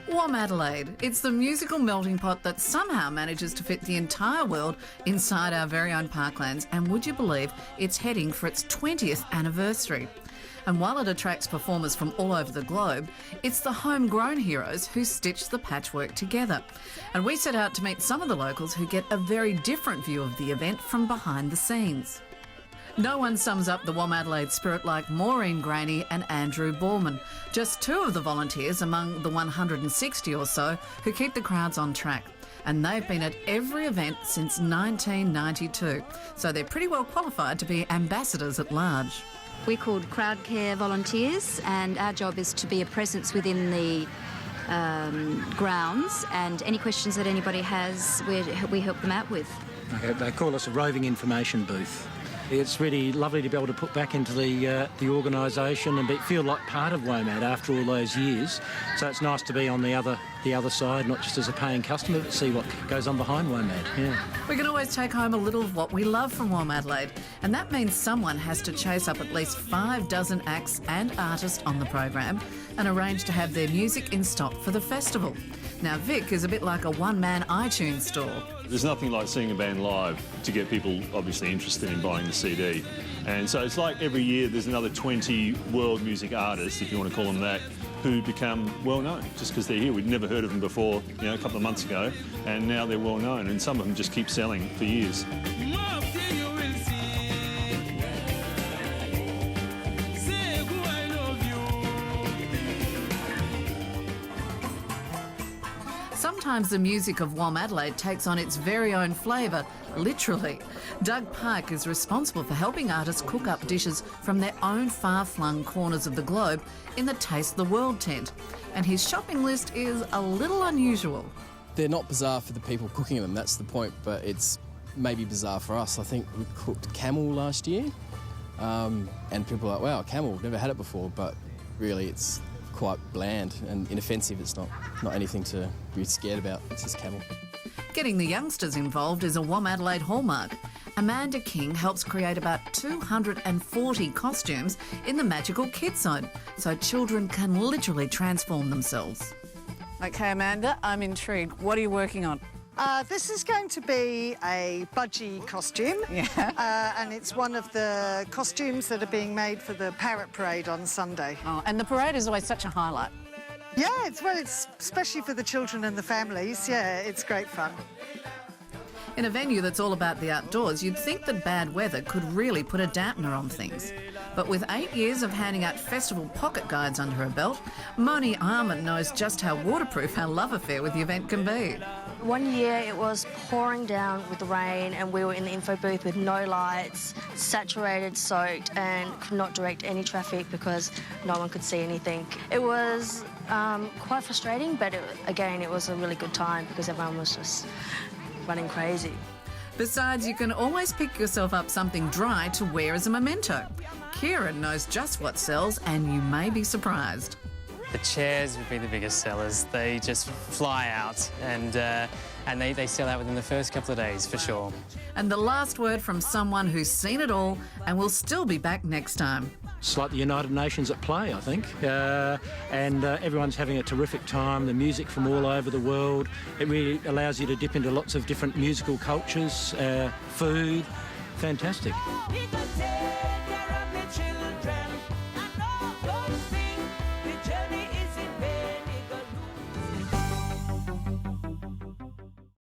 WOMADelaide. It's the musical melting pot that somehow manages to fit the entire world inside our very own parklands, and would you believe it's heading for its 20th anniversary. And while it attracts performers from all over the globe, it's the homegrown heroes who stitch the patchwork together. And we set out to meet some of the locals who get a very different view of the event from behind the scenes. No one sums up the WOMADelaide spirit like Maureen Graney and Andrew Borman, just two of the volunteers among the 160 or so who keep the crowds on track. And they've been at every event since 1992, so they're pretty well qualified to be ambassadors at large. We're called Crowd Care Volunteers, and our job is to be a presence within the grounds, and any questions that anybody has, we help them out with. Okay, they call us a roving information booth. It's really lovely to be able to put back into the organisation and feel like part of WOMAD after all those years. So it's nice to be on the other side, not just as a paying customer, but see what goes on behind WOMAD. Yeah. We can always take home a little of what we love from WOMADelaide, and that means someone has to chase up at least 6 acts and artists on the program and arrange to have their music in stock for the festival. Now, Vic is a bit like a one-man iTunes store. There's nothing like seeing a band live to get people obviously interested in buying the CD. And so it's like every year there's another 20 world music artists, if you want to call them that, who become well known just because they're here. We'd never heard of them before, a couple of months ago, and now they're well known, and some of them just keep selling for years. Sometimes the music of WOMADelaide takes on its very own flavour, literally. Doug Pike is responsible for helping artists cook up dishes from their own far-flung corners of the globe in the Taste the World tent. And his shopping list is a little unusual. They're not bizarre for the people cooking them, that's the point, but it's maybe bizarre for us. I think we cooked camel last year, and people are like, wow, camel, never had it before, but really it's quite bland and inoffensive. It's not anything to be scared about. It's just camel. Getting the youngsters involved is a WOMADelaide hallmark. Amanda King helps create about 240 costumes in the magical kids zone, so children can literally transform themselves. OK, Amanda, I'm intrigued. What are you working on? This is going to be a budgie costume, and it's one of the costumes that are being made for the Parrot Parade on Sunday. Oh, and the parade is always such a highlight. Yeah, it's especially for the children and the families. Yeah, it's great fun. In a venue that's all about the outdoors, you'd think that bad weather could really put a dampener on things. But with 8 years of handing out festival pocket guides under her belt, Moni Arman knows just how waterproof our love affair with the event can be. One year it was pouring down with the rain and we were in the info booth with no lights, saturated, soaked, and could not direct any traffic because no one could see anything. It was quite frustrating, but again, it was a really good time because everyone was just running crazy. Besides, you can always pick yourself up something dry to wear as a memento. Kieran knows just what sells, and you may be surprised. The chairs would be the biggest sellers. They just fly out, and they sell out within the first couple of days, for sure. And the last word from someone who's seen it all and will still be back next time. It's like the United Nations at play, I think, and everyone's having a terrific time. The music from all over the world. It really allows you to dip into lots of different musical cultures, food. Fantastic.